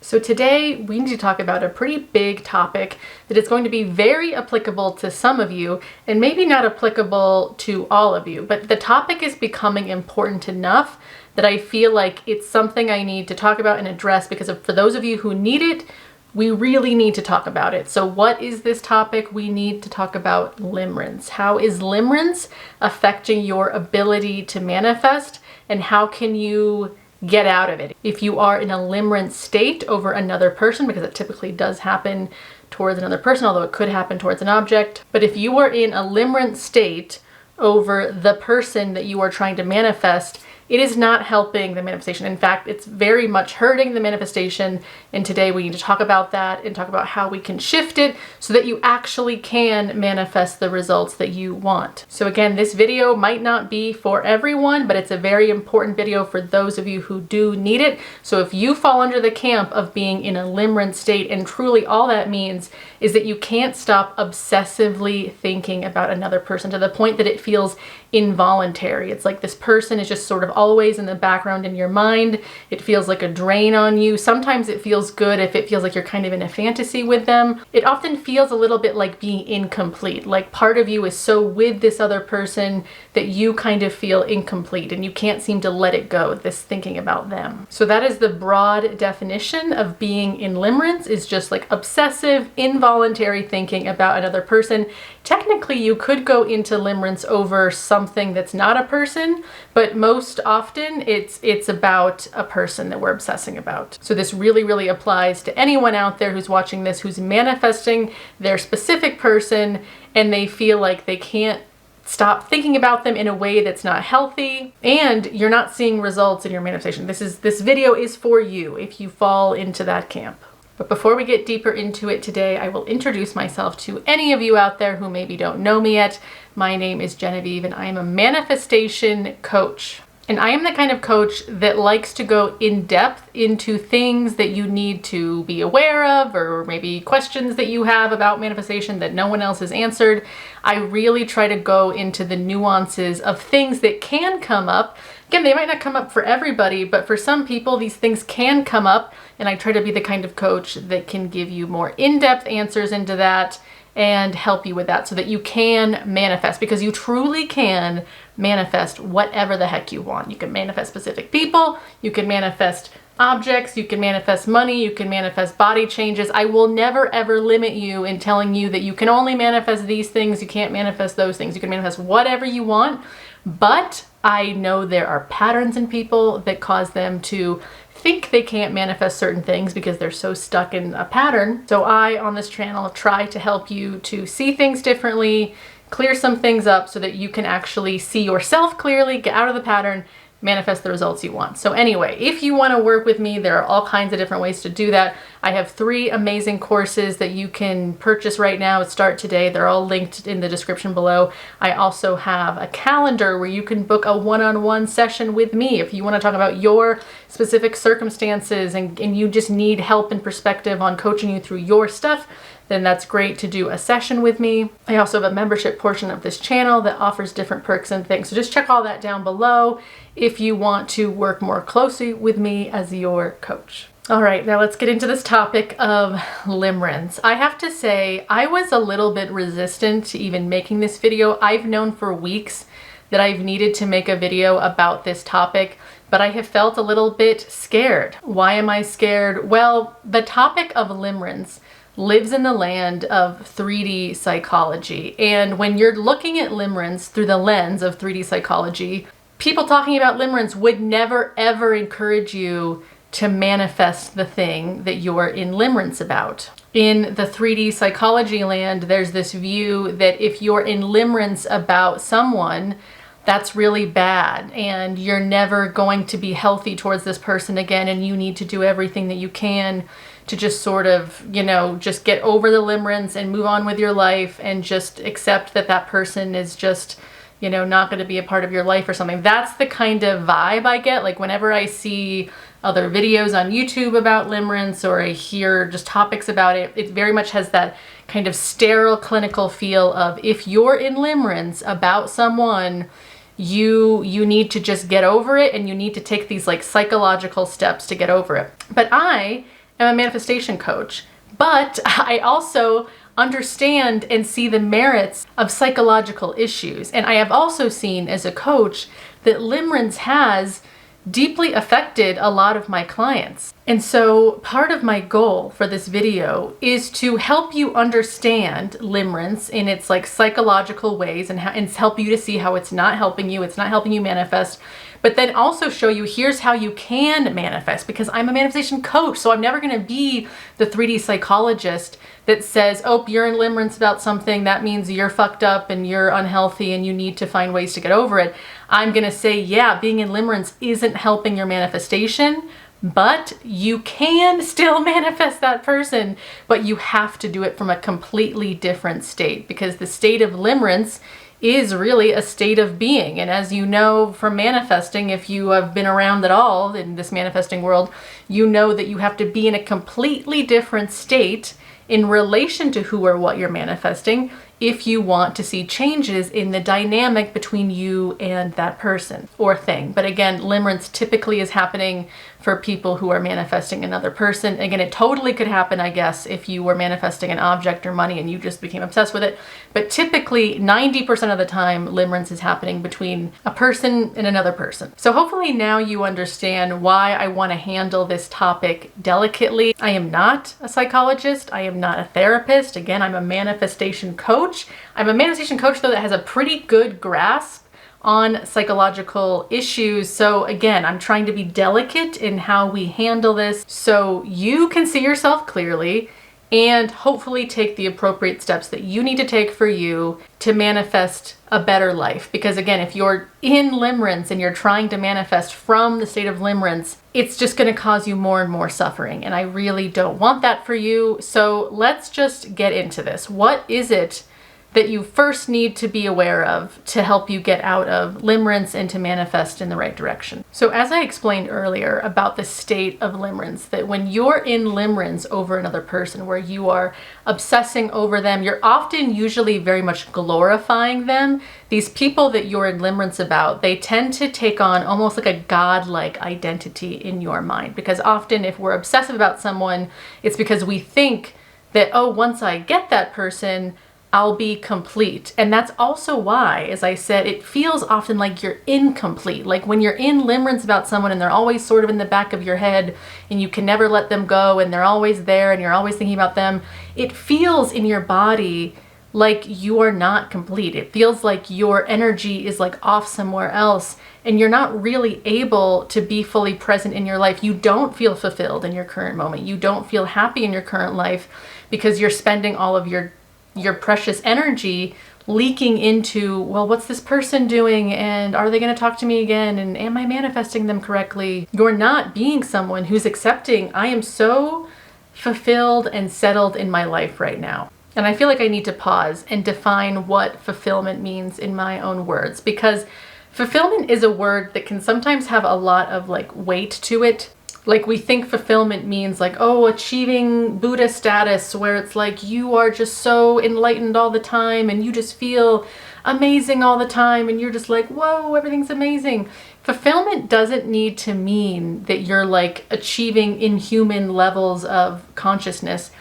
So today we need to talk about a pretty big topic that is going to be very applicable to some of you and maybe not applicable to all of you, but the topic is becoming important enough that I feel like it's something I need to talk about and address because for those of you who need it, we really need to talk about it. So what is this topic? We need to talk about limerence. How is limerence affecting your ability to manifest, and how can you get out of it? If you are in a limerence state over another person, because it typically does happen towards another person, although it could happen towards an object. But if you are in a limerence state over the person that you are trying to manifest, it is not helping the manifestation. In fact, it's very much hurting the manifestation. And today we need to talk about that and talk about how we can shift it so that you actually can manifest the results that you want. So again, this video might not be for everyone, but it's a very important video for those of you who do need it. So if you fall under the camp of being in a limerence state, and truly all that means is that you can't stop obsessively thinking about another person to the point that it feels involuntary. It's like this person is just sort of always in the background in your mind. It feels like a drain on you. Sometimes it feels good if it feels like you're kind of in a fantasy with them. It often feels a little bit like being incomplete. Like part of you is so with this other person that you kind of feel incomplete and you can't seem to let it go, this thinking about them. So that is the broad definition of being in limerence, is just like obsessive, involuntary thinking about another person. Technically, you could go into limerence over something that's not a person, but most often it's about a person that we're obsessing about. So this really applies to anyone out there who's watching this, who's manifesting their specific person and they feel like they can't stop thinking about them in a way that's not healthy, and you're not seeing results in your manifestation. This video is for you if you fall into that camp. But before we get deeper into it today, I will introduce myself to any of you out there who maybe don't know me yet. My name is Genevieve and I am a manifestation coach. And I am the kind of coach that likes to go in depth into things that you need to be aware of, or maybe questions that you have about manifestation that no one else has answered. I really try to go into the nuances of things that can come up. Again, they might not come up for everybody, but for some people, these things can come up. And I try to be the kind of coach that can give you more in-depth answers into that and help you with that so that you can manifest, because you truly can manifest whatever the heck you want. You can manifest specific people, you can manifest objects, you can manifest money, you can manifest body changes. I will never ever limit you in telling you that you can only manifest these things, you can't manifest those things. You can manifest whatever you want, but I know there are patterns in people that cause them to think they can't manifest certain things because they're so stuck in a pattern. So I, on this channel, try to help you to see things differently, clear some things up so that you can actually see yourself clearly, get out of the pattern, manifest the results you want. So anyway, if you want to work with me, there are all kinds of different ways to do that. I have 3 amazing courses that you can purchase right now, start today. They're all linked in the description below. I also have a calendar where you can book a one-on-one session with me if you want to talk about your specific circumstances and you just need help and perspective on coaching you through your stuff. Then that's great to do a session with me. I also have a membership portion of this channel that offers different perks and things. So just check all that down below if you want to work more closely with me as your coach. All right, now let's get into this topic of limerence. I have to say, I was a little bit resistant to even making this video. I've known for weeks that I've needed to make a video about this topic, but I have felt a little bit scared. Why am I scared? Well, the topic of limerence lives in the land of 3D psychology. And when you're looking at limerence through the lens of 3D psychology, people talking about limerence would never ever encourage you to manifest the thing that you're in limerence about. In the 3D psychology land, there's this view that if you're in limerence about someone, that's really bad and you're never going to be healthy towards this person again, and you need to do everything that you can to just sort of, just get over the limerence and move on with your life and just accept that that person is just, not going to be a part of your life or something. That's the kind of vibe I get. Like whenever I see other videos on YouTube about limerence or I hear just topics about it, it very much has that kind of sterile clinical feel of if you're in limerence about someone, you need to just get over it and you need to take these like psychological steps to get over it. But I am a manifestation coach, but I also understand and see the merits of psychological issues. And I have also seen as a coach that limerence has deeply affected a lot of my clients. And so part of my goal for this video is to help you understand limerence in its like psychological ways and help you to see how it's not helping you manifest, but then also show you here's how you can manifest, because I'm a manifestation coach. So I'm never going to be the 3D psychologist that says, oh, you're in limerence about something, that means you're fucked up and you're unhealthy and you need to find ways to get over it. I'm going to say, yeah, being in limerence isn't helping your manifestation, but you can still manifest that person, but you have to do it from a completely different state, because the state of limerence is really a state of being. And as you know from manifesting, if you have been around at all in this manifesting world, you know that you have to be in a completely different state in relation to who or what you're manifesting if you want to see changes in the dynamic between you and that person or thing. But again, limerence typically is happening for people who are manifesting another person. Again, it totally could happen, I guess, if you were manifesting an object or money and you just became obsessed with it. But typically 90% of the time, limerence is happening between a person and another person. So hopefully now you understand why I want to handle this topic delicately. I am not a psychologist. I am not a therapist. Again, I'm a manifestation coach. I'm a manifestation coach, though, that has a pretty good grasp on psychological issues. So again, I'm trying to be delicate in how we handle this so you can see yourself clearly and hopefully take the appropriate steps that you need to take for you to manifest a better life. Because again, if you're in limerence and you're trying to manifest from the state of limerence, it's just going to cause you more and more suffering. And I really don't want that for you. So let's just get into this. What is it that you first need to be aware of to help you get out of limerence and to manifest in the right direction? So as I explained earlier about the state of limerence, that when you're in limerence over another person, where you are obsessing over them, you're often usually very much glorifying them. These people that you're in limerence about, they tend to take on almost like a godlike identity in your mind. Because often if we're obsessive about someone, it's because we think that, oh, once I get that person, I'll be complete. And that's also why, as I said, it feels often like you're incomplete. Like when you're in limerence about someone and they're always sort of in the back of your head and you can never let them go and they're always there and you're always thinking about them, it feels in your body like you are not complete. It feels like your energy is like off somewhere else and you're not really able to be fully present in your life. You don't feel fulfilled in your current moment. You don't feel happy in your current life because you're spending all of your precious energy leaking into, well, what's this person doing? And are they going to talk to me again? And am I manifesting them correctly? You're not being someone who's accepting, I am so fulfilled and settled in my life right now. And I feel like I need to pause and define what fulfillment means in my own words, because fulfillment is a word that can sometimes have a lot of like weight to it. Like we think fulfillment means like, oh, achieving Buddha status, where it's like you are just so enlightened all the time and you just feel amazing all the time and you're just like, whoa, everything's amazing. Fulfillment doesn't need to mean that you're like achieving inhuman levels of consciousness.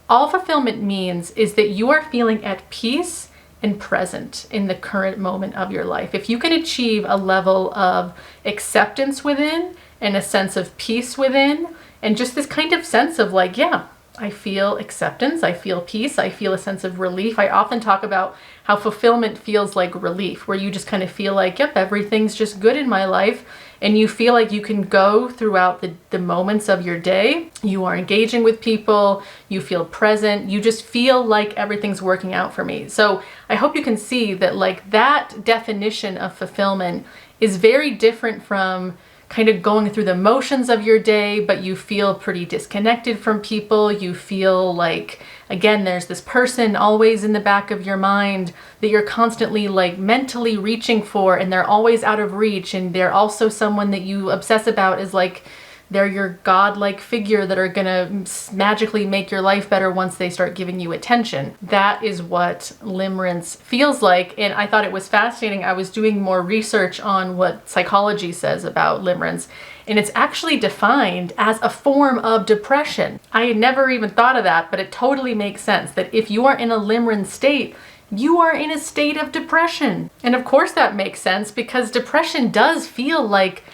All fulfillment means is that you are feeling at peace and present in the current moment of your life. If you can achieve a level of acceptance within and a sense of peace within, and just this kind of sense of like, yeah, I feel acceptance, I feel peace, I feel a sense of relief. I often talk about how fulfillment feels like relief, where you just kind of feel like, yep, everything's just good in my life. And you feel like you can go throughout the moments of your day. You are engaging with people, you feel present, you just feel like everything's working out for me. So I hope you can see that like that definition of fulfillment is very different from kind of going through the motions of your day, but you feel pretty disconnected from people. You feel like, again, there's this person always in the back of your mind that you're constantly like mentally reaching for, and they're always out of reach. And they're also someone that you obsess about is like, they're your godlike figure that are gonna magically make your life better once they start giving you attention. That is what limerence feels like. And I thought it was fascinating. I was doing more research on what psychology says about limerence. And it's actually defined as a form of depression. I had never even thought of that, but it totally makes sense that if you are in a limerence state, you are in a state of depression. And of course that makes sense, because depression does feel like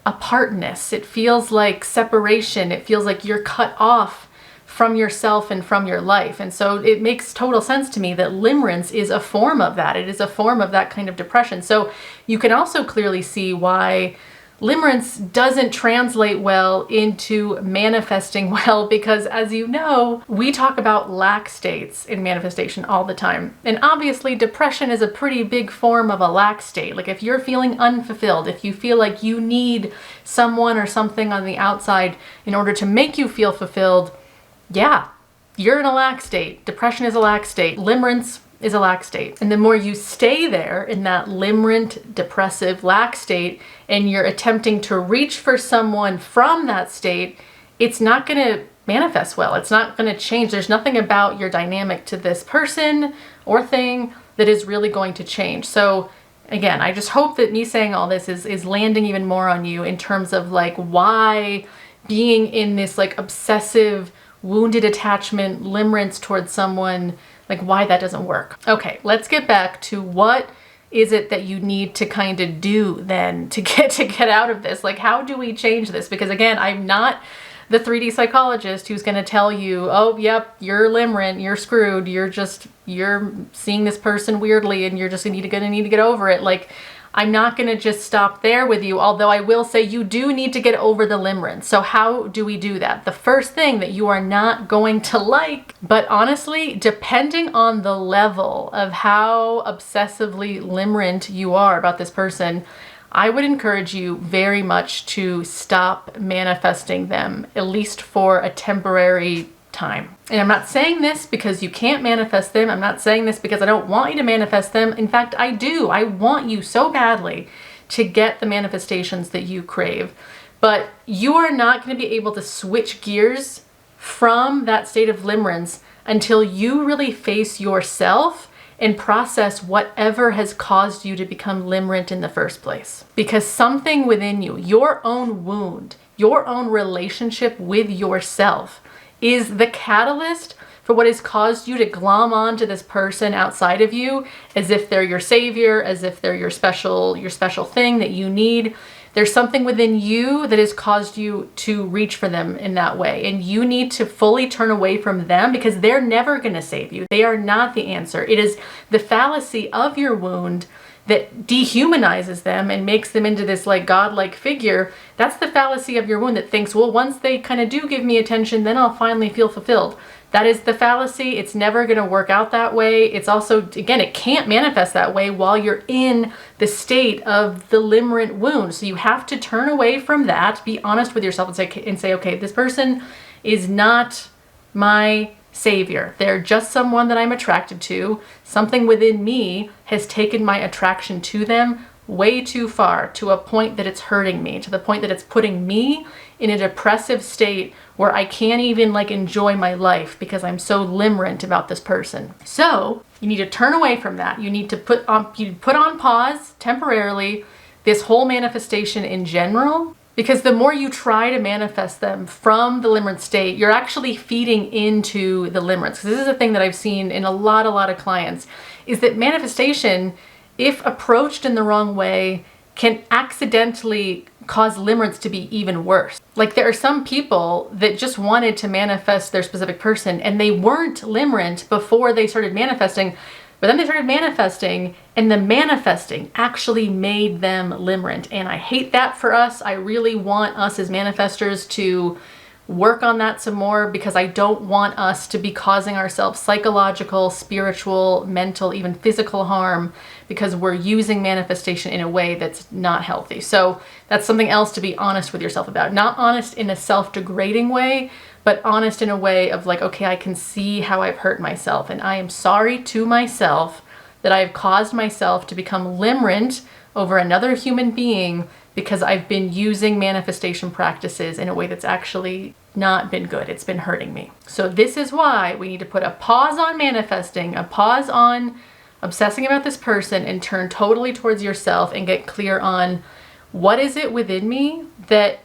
apartness. It feels like separation. It feels like you're cut off from yourself and from your life. And so it makes total sense to me that limerence is a form of that. It is a form of that kind of depression. So you can also clearly see why limerence doesn't translate well into manifesting well, because as you know, we talk about lack states in manifestation all the time. And obviously depression is a pretty big form of a lack state. Like if you're feeling unfulfilled, if you feel like you need someone or something on the outside in order to make you feel fulfilled, yeah, you're in a lack state. Depression is a lack state. Limerence is a lack state. And the more you stay there in that limerent, depressive lack state, and you're attempting to reach for someone from that state, it's not going to manifest well. It's not going to change. There's nothing about your dynamic to this person or thing that is really going to change. So again, I just hope that me saying all this is landing even more on you in terms of like why being in this like obsessive, wounded attachment, limerence towards someone, like why that doesn't work. Okay, let's get back to what is it that you need to kind of do then to get out of this? Like, how do we change this? Because again, I'm not the 3D psychologist who's going to tell you, oh, yep, you're limerent, you're screwed, you're seeing this person weirdly and you're just gonna need to get over it. Like, I'm not going to just stop there with you, although I will say you do need to get over the limerence. So how do we do that? The first thing that you are not going to like, but honestly, depending on the level of how obsessively limerent you are about this person, I would encourage you very much to stop manifesting them, at least for a temporary time. And I'm not saying this because you can't manifest them. I'm not saying this because I don't want you to manifest them. In fact, I do. I want you so badly to get the manifestations that you crave. But you are not going to be able to switch gears from that state of limerence until you really face yourself and process whatever has caused you to become limerent in the first place. Because something within you, your own wound, your own relationship with yourself, is the catalyst for what has caused you to glom on to this person outside of you as if they're your savior, as if they're your special thing that you need. There's something within you that has caused you to reach for them in that way. And you need to fully turn away from them because they're never going to save you. They are not the answer. It is the fallacy of your wound that dehumanizes them and makes them into this like godlike figure. That's the fallacy of your wound that thinks, well, once they kind of do give me attention, then I'll finally feel fulfilled. That is the fallacy. It's never going to work out that way. It's also, again, it can't manifest that way while you're in the state of the limerent wound. So you have to turn away from that, be honest with yourself and say, okay, this person is not my savior. They're just someone that I'm attracted to. Something within me has taken my attraction to them way too far, to a point that it's hurting me, to the point that it's putting me in a depressive state where I can't even like enjoy my life because I'm so limerent about this person. So you need to turn away from that. You need to put on pause temporarily this whole manifestation in general, because the more you try to manifest them from the limerent state, you're actually feeding into the limerence. Because this is a thing that I've seen in a lot of clients, is that manifestation, if approached in the wrong way, can accidentally cause limerence to be even worse. Like there are some people that just wanted to manifest their specific person and they weren't limerent before they started manifesting, but then they started manifesting and the manifesting actually made them limerent. And I hate that for us. I really want us as manifestors to work on that some more, because I don't want us to be causing ourselves psychological, spiritual, mental, even physical harm because we're using manifestation in a way that's not healthy. So that's something else to be honest with yourself about. Not honest in a self-degrading way, but honest in a way of like, okay, I can see how I've hurt myself and I am sorry to myself that I've caused myself to become limerent over another human being because I've been using manifestation practices in a way that's actually not been good. It's been hurting me. So this is why we need to put a pause on manifesting, a pause on obsessing about this person, and turn totally towards yourself and get clear on what is it within me that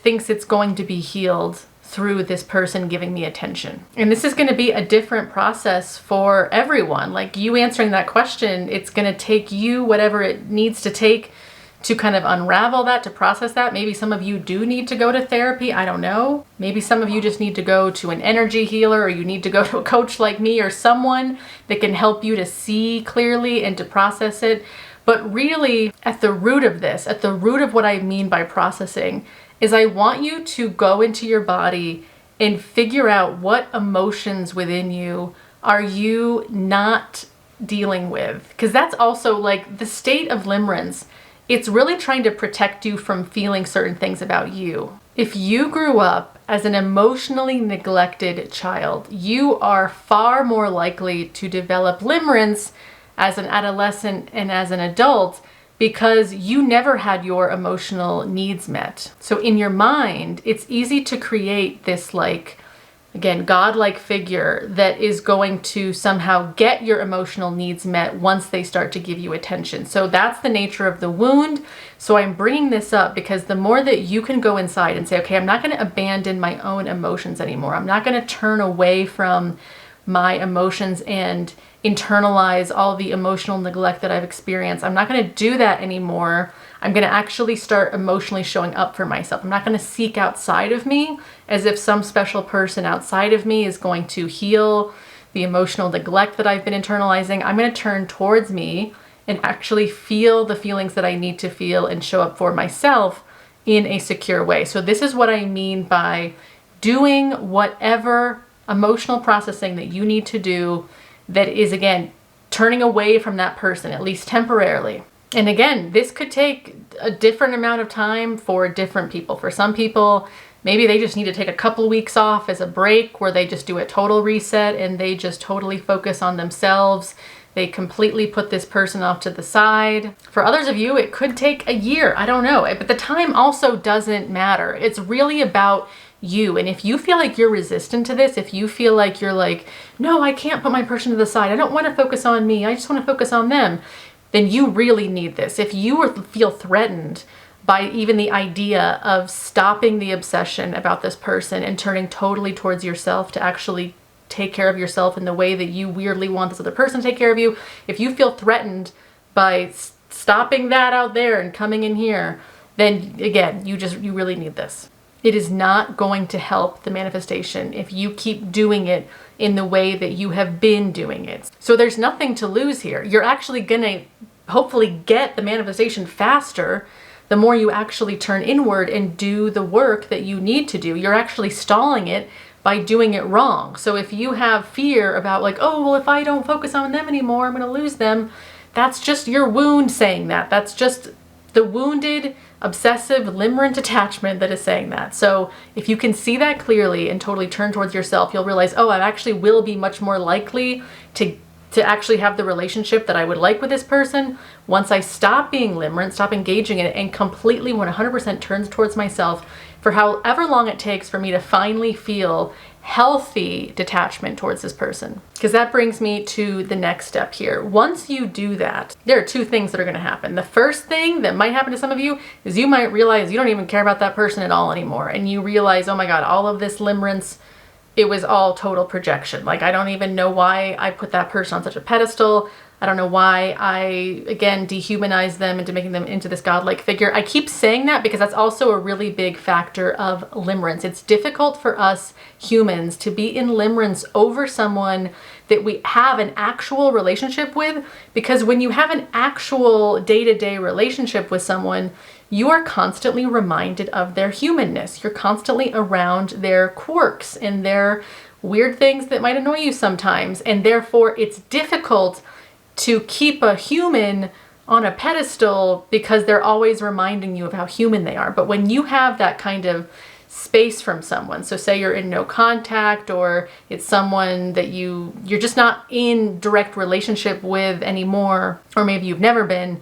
thinks it's going to be healed through this person giving me attention? And this is going to be a different process for everyone. Like, you answering that question, it's going to take you whatever it needs to take to kind of unravel that, to process that. Maybe some of you do need to go to therapy. I don't know. Maybe some of you just need to go to an energy healer, or you need to go to a coach like me, or someone that can help you to see clearly and to process it. But really, at the root of this, at the root of what I mean by processing, is I want you to go into your body and figure out what emotions within you are you not dealing with. Because that's also like the state of limerence. It's really trying to protect you from feeling certain things about you. If you grew up as an emotionally neglected child, you are far more likely to develop limerence as an adolescent and as an adult, because you never had your emotional needs met. So in your mind, it's easy to create this, like, again, godlike figure that is going to somehow get your emotional needs met once they start to give you attention. So that's the nature of the wound. So I'm bringing this up because the more that you can go inside and say, okay, I'm not going to abandon my own emotions anymore. I'm not going to turn away from my emotions and internalize all the emotional neglect that I've experienced. I'm not going to do that anymore. I'm going to actually start emotionally showing up for myself. I'm not going to seek outside of me as if some special person outside of me is going to heal the emotional neglect that I've been internalizing. I'm going to turn towards me and actually feel the feelings that I need to feel and show up for myself in a secure way. So this is what I mean by doing whatever emotional processing that you need to do that is, again, turning away from that person, at least temporarily. And again, this could take a different amount of time for different people. For some people, maybe they just need to take a couple weeks off as a break where they just do a total reset and they just totally focus on themselves. They completely put this person off to the side. For others of you, it could take a year. I don't know. But the time also doesn't matter. It's really about you. And if you feel like you're resistant to this, if you feel like you're like, no, I can't put my person to the side. I don't want to focus on me. I just want to focus on them. Then you really need this. If you feel threatened by even the idea of stopping the obsession about this person and turning totally towards yourself to actually take care of yourself in the way that you weirdly want this other person to take care of you, if you feel threatened by stopping that out there and coming in here, then again, you really need this. It is not going to help the manifestation if you keep doing it in the way that you have been doing it. So there's nothing to lose here. You're actually gonna hopefully get the manifestation faster the more you actually turn inward and do the work that you need to do. You're actually stalling it by doing it wrong. So if you have fear about like, oh, well, if I don't focus on them anymore, I'm gonna lose them. That's just your wound saying that. That's just the wounded, obsessive, limerent attachment that is saying that. So if you can see that clearly and totally turn towards yourself, you'll realize, oh, I actually will be much more likely to actually have the relationship that I would like with this person once I stop being limerent, stop engaging in it, and completely 100% turns towards myself for however long it takes for me to finally feel healthy detachment towards this person. Because that brings me to the next step here. Once you do that, there are two things that are going to happen. The first thing that might happen to some of you is you might realize you don't even care about that person at all anymore. And you realize, oh my God, all of this limerence, it was all total projection. Like, I don't even know why I put that person on such a pedestal. I don't know why I, again, dehumanize them into making them into this godlike figure. I keep saying that because that's also a really big factor of limerence. It's difficult for us humans to be in limerence over someone that we have an actual relationship with, because when you have an actual day-to-day relationship with someone, you are constantly reminded of their humanness. You're constantly around their quirks and their weird things that might annoy you sometimes. And therefore, it's difficult to keep a human on a pedestal because they're always reminding you of how human they are. But when you have that kind of space from someone, so say you're in no contact, or it's someone that you're just not in direct relationship with anymore, or maybe you've never been,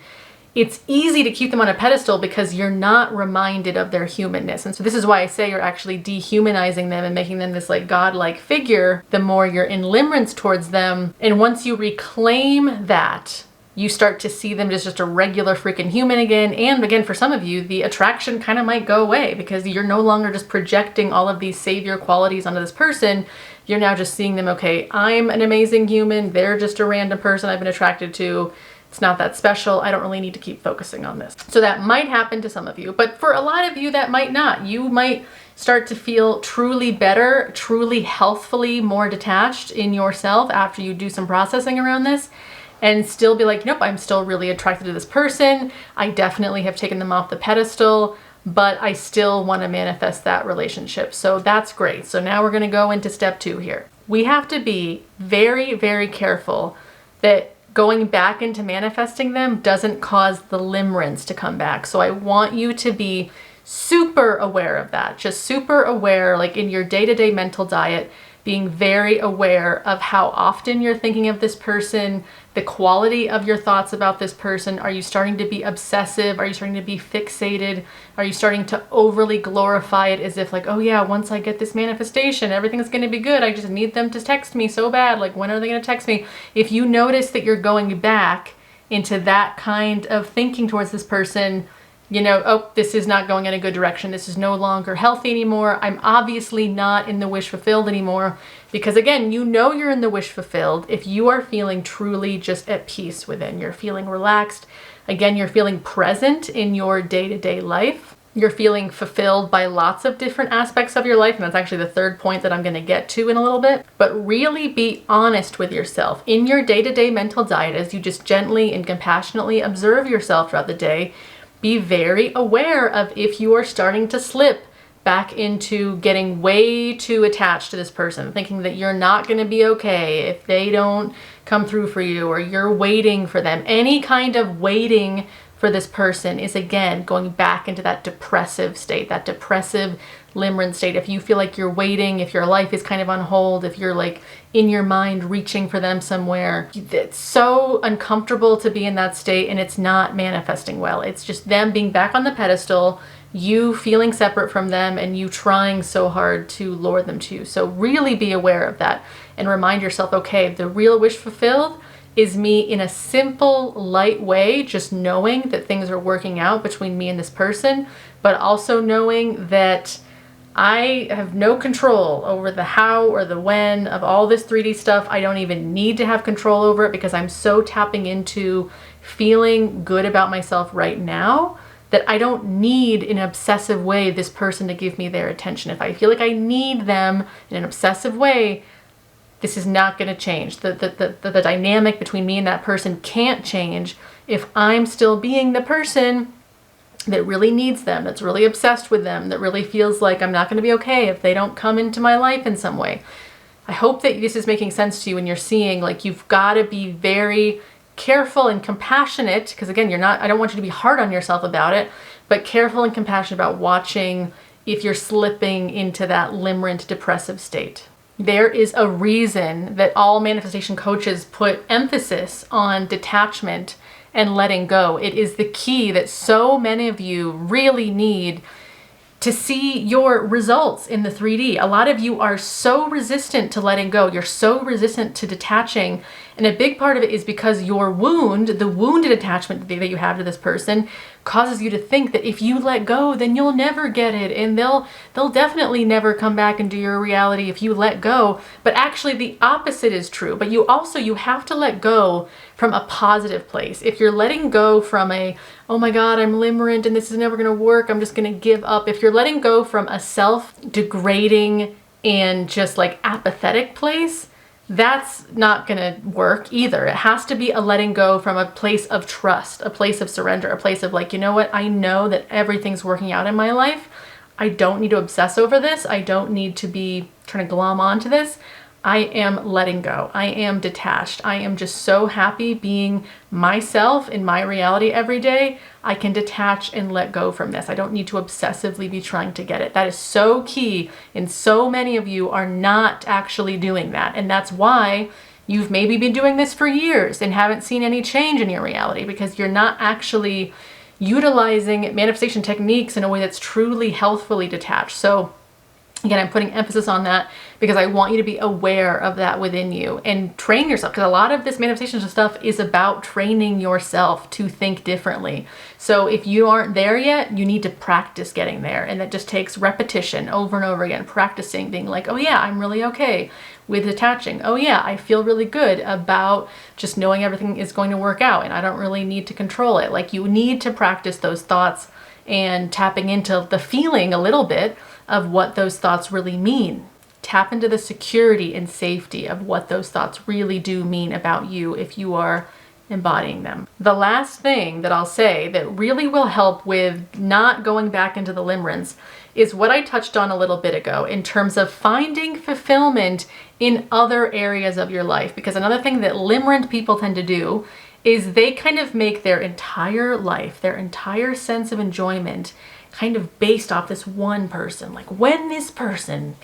it's easy to keep them on a pedestal because you're not reminded of their humanness. And so this is why I say you're actually dehumanizing them and making them this like godlike figure the more you're in limerence towards them. And once you reclaim that, you start to see them as just a regular freaking human again. And again, for some of you, the attraction kind of might go away because you're no longer just projecting all of these savior qualities onto this person. You're now just seeing them, okay, I'm an amazing human. They're just a random person I've been attracted to. It's not that special. I don't really need to keep focusing on this. So that might happen to some of you, but for a lot of you, that might not. You might start to feel truly better, truly healthfully more detached in yourself after you do some processing around this, and still be like, nope, I'm still really attracted to this person. I definitely have taken them off the pedestal, but I still want to manifest that relationship. So that's great. So now we're going to go into step 2 here. We have to be very, very careful that going back into manifesting them doesn't cause the limerence to come back. So I want you to be super aware of that. Just super aware, like in your day-to-day mental diet, being very aware of how often you're thinking of this person, the quality of your thoughts about this person. Are you starting to be obsessive? Are you starting to be fixated? Are you starting to overly glorify it as if like, oh yeah, once I get this manifestation, everything's going to be good. I just need them to text me so bad. Like, when are they going to text me? If you notice that you're going back into that kind of thinking towards this person, you know, oh, this is not going in a good direction. This is no longer healthy anymore. I'm obviously not in the wish fulfilled anymore. Because again, you know you're in the wish fulfilled if you are feeling truly just at peace within. You're feeling relaxed. Again, you're feeling present in your day-to-day life. You're feeling fulfilled by lots of different aspects of your life. And that's actually the third point that I'm going to get to in a little bit. But really be honest with yourself in your day-to-day mental diet as you just gently and compassionately observe yourself throughout the day. Be very aware of if you are starting to slip back into getting way too attached to this person, thinking that you're not going to be okay if they don't come through for you, or you're waiting for them. Any kind of waiting for this person is, again, going back into that depressive state, that depressive limerence state. If you feel like you're waiting, if your life is kind of on hold, if you're like in your mind reaching for them somewhere, it's so uncomfortable to be in that state, and it's not manifesting well. It's just them being back on the pedestal, you feeling separate from them, and you trying so hard to lure them to you. So really be aware of that and remind yourself, okay, the real wish fulfilled is me in a simple, light way, just knowing that things are working out between me and this person, but also knowing that I have no control over the how or the when of all this 3D stuff. I don't even need to have control over it because I'm so tapping into feeling good about myself right now that I don't need in an obsessive way this person to give me their attention. If I feel like I need them in an obsessive way, this is not going to change. The dynamic between me and that person can't change if I'm still being the person that really needs them, that's really obsessed with them, that really feels like I'm not going to be okay if they don't come into my life in some way. I hope that this is making sense to you, and you're seeing like you've got to be very careful and compassionate, because again, I don't want you to be hard on yourself about it, but careful and compassionate about watching if you're slipping into that limerent depressive state. There is a reason that all manifestation coaches put emphasis on detachment and letting go. It is the key that so many of you really need to see your results in the 3D. A lot of you are so resistant to letting go. You're so resistant to detaching. And a big part of it is because your wound, the wounded attachment that you have to this person, causes you to think that if you let go, then you'll never get it. And they'll definitely never come back into your reality if you let go. But actually the opposite is true. But you have to let go from a positive place. If you're letting go from oh my God, I'm limerent and this is never going to work, I'm just going to give up. If you're letting go from a self-degrading and just like apathetic place, that's not going to work either. It has to be a letting go from a place of trust, a place of surrender, a place of like, you know what? I know that everything's working out in my life. I don't need to obsess over this. I don't need to be trying to glom onto this. I am letting go. I am detached. I am just so happy being myself in my reality every day. I can detach and let go from this. I don't need to obsessively be trying to get it. That is so key. And so many of you are not actually doing that. And that's why you've maybe been doing this for years and haven't seen any change in your reality, because you're not actually utilizing manifestation techniques in a way that's truly healthfully detached. So Again, I'm putting emphasis on that because I want you to be aware of that within you and train yourself, because a lot of this manifestation stuff is about training yourself to think differently. So if you aren't there yet, you need to practice getting there. And that just takes repetition over and over again, practicing being like, oh yeah, I'm really okay with detaching. Oh yeah, I feel really good about just knowing everything is going to work out and I don't really need to control it. Like, you need to practice those thoughts and tapping into the feeling a little bit of what those thoughts really mean. Tap into the security and safety of what those thoughts really do mean about you if you are embodying them. The last thing that I'll say that really will help with not going back into the limerence is what I touched on a little bit ago in terms of finding fulfillment in other areas of your life. Because another thing that limerent people tend to do is they kind of make their entire life, their entire sense of enjoyment kind of based off this one person. Like, when this person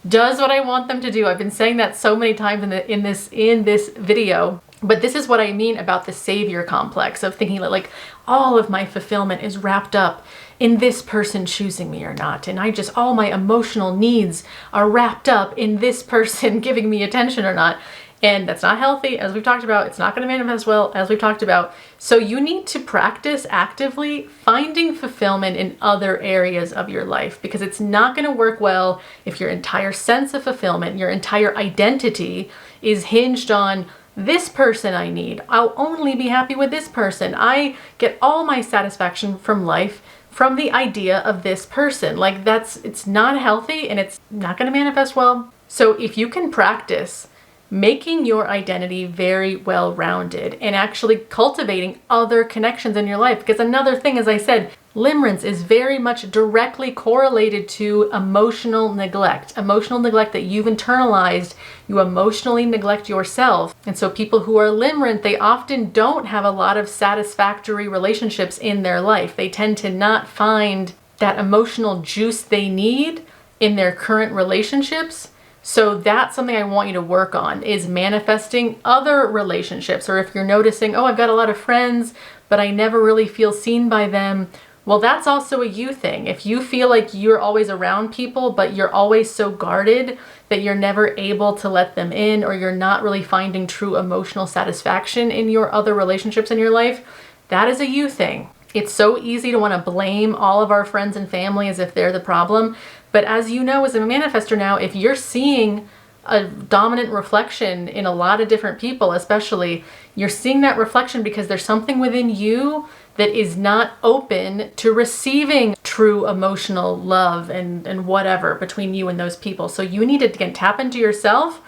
does what I want them to do. I've been saying that so many times in this video, but this is what I mean about the savior complex of thinking that like all of my fulfillment is wrapped up in this person choosing me or not. And all my emotional needs are wrapped up in this person giving me attention or not. And that's not healthy, as we've talked about. It's not going to manifest well, as we've talked about. So you need to practice actively finding fulfillment in other areas of your life, because it's not going to work well if your entire sense of fulfillment, your entire identity is hinged on this person I need. I'll only be happy with this person. I get all my satisfaction from life from the idea of this person. Like, it's not healthy and it's not going to manifest well. So if you can practice making your identity very well-rounded and actually cultivating other connections in your life. Because another thing, as I said, limerence is very much directly correlated to emotional neglect that you've internalized. You emotionally neglect yourself. And so people who are limerent, they often don't have a lot of satisfactory relationships in their life. They tend to not find that emotional juice they need in their current relationships. So that's something I want you to work on, is manifesting other relationships. Or if you're noticing, oh, I've got a lot of friends, but I never really feel seen by them. Well, that's also a you thing. If you feel like you're always around people, but you're always so guarded that you're never able to let them in, or you're not really finding true emotional satisfaction in your other relationships in your life, that is a you thing. It's so easy to want to blame all of our friends and family as if they're the problem. But as you know, as a manifestor now, if you're seeing a dominant reflection in a lot of different people, especially, you're seeing that reflection because there's something within you that is not open to receiving true emotional love and whatever between you and those people. So you need to, again, tap into yourself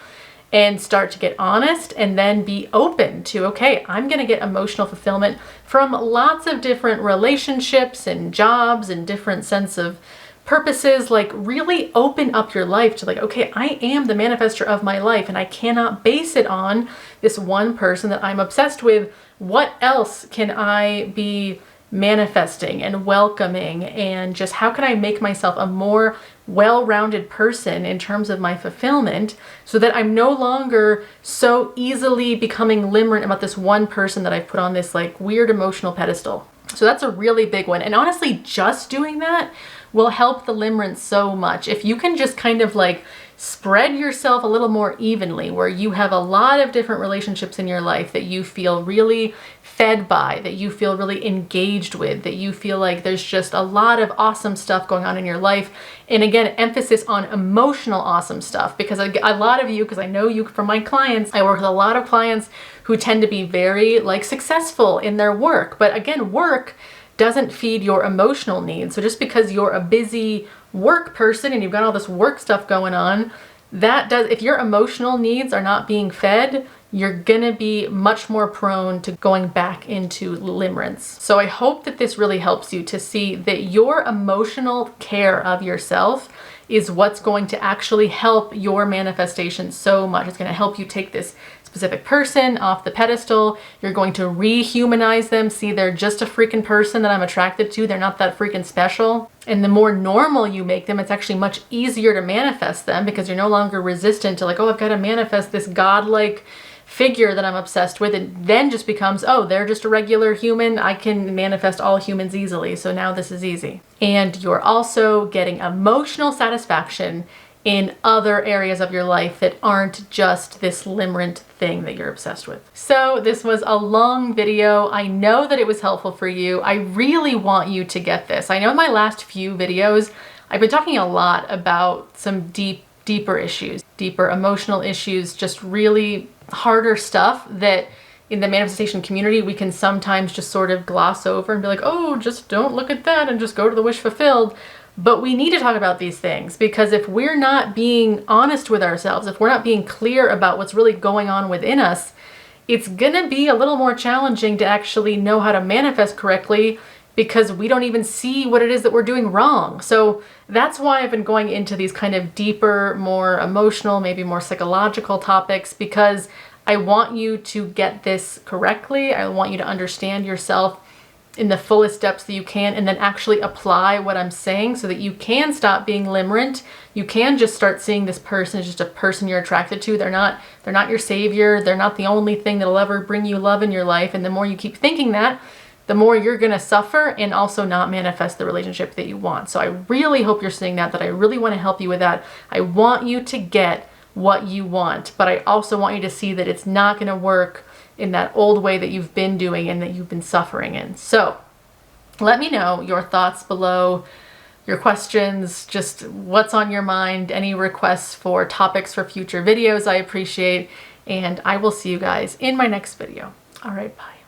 and start to get honest, and then be open to, okay, I'm going to get emotional fulfillment from lots of different relationships and jobs and different sense of purposes. Like, really open up your life to like, okay, I am the manifester of my life and I cannot base it on this one person that I'm obsessed with. What else can I be manifesting and welcoming, and just how can I make myself a more well-rounded person in terms of my fulfillment, so that I'm no longer so easily becoming limerent about this one person that I've put on this like weird emotional pedestal. So that's a really big one. And honestly, just doing that will help the limerence so much. If you can just kind of like spread yourself a little more evenly, where you have a lot of different relationships in your life that you feel really fed by, that you feel really engaged with, that you feel like there's just a lot of awesome stuff going on in your life. And again, emphasis on emotional awesome stuff, because a lot of you, because I know you from my clients, I work with a lot of clients who tend to be very like successful in their work. But again, work doesn't feed your emotional needs. So just because you're a busy work person and you've got all this work stuff going on, if your emotional needs are not being fed, you're gonna be much more prone to going back into limerence. So I hope that this really helps you to see that your emotional care of yourself is what's going to actually help your manifestation so much. It's gonna help you take this specific person off the pedestal. You're going to rehumanize them. See, they're just a freaking person that I'm attracted to. They're not that freaking special. And the more normal you make them, it's actually much easier to manifest them, because you're no longer resistant to like, oh, I've got to manifest this godlike figure that I'm obsessed with. It then just becomes, oh, they're just a regular human. I can manifest all humans easily. So now this is easy. And you're also getting emotional satisfaction in other areas of your life that aren't just this limerent thing that you're obsessed with. So this was a long video. I know that it was helpful for you. I really want you to get this. I know in my last few videos, I've been talking a lot about some deeper issues, deeper emotional issues, just really harder stuff that in the manifestation community, we can sometimes just sort of gloss over and be like, oh, just don't look at that and just go to the wish fulfilled. But we need to talk about these things, because if we're not being honest with ourselves, if we're not being clear about what's really going on within us, it's gonna be a little more challenging to actually know how to manifest correctly, because we don't even see what it is that we're doing wrong. So that's why I've been going into these kind of deeper, more emotional, maybe more psychological topics, because I want you to get this correctly. I want you to understand yourself in the fullest depths that you can, and then actually apply what I'm saying so that you can stop being limerent. You can just start seeing this person as just a person you're attracted to. They're not your savior. They're not the only thing that'll ever bring you love in your life. And the more you keep thinking that, the more you're gonna suffer and also not manifest the relationship that you want. So I really hope you're seeing that I really wanna help you with that. I want you to get what you want, but I also want you to see that it's not gonna work in that old way that you've been doing and that you've been suffering in. So let me know your thoughts below, your questions, just what's on your mind, any requests for topics for future videos I appreciate, and I will see you guys in my next video. All right, bye.